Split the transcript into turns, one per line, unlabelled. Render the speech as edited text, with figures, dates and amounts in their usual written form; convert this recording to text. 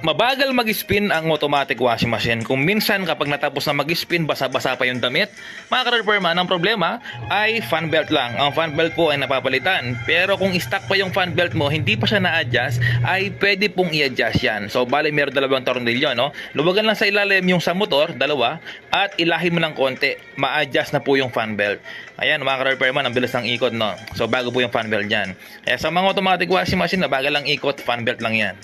Mabagal mag-spin ang automatic washing machine. Kung minsan kapag natapos na mag-spin, basa-basa pa yung damit, mga ka-repairman, ang problema ay fan belt lang. Ang fan belt po ay napapalitan. Pero kung stock pa yung fan belt mo, hindi pa siya na-adjust, ay pwede pong i-adjust yan. So, bali meron dalawang tornilyo, no? Luwagan lang sa ilalim yung sa motor, dalawa, at ilahin mo ng konti, ma-adjust na po yung fan belt. Ayan, mga ka-repairman, ang bilis ng ikot, no? So, bago po yung fan belt yan. Kaya sa mga automatic washing machine, na bagal lang ikot, fan belt lang yan.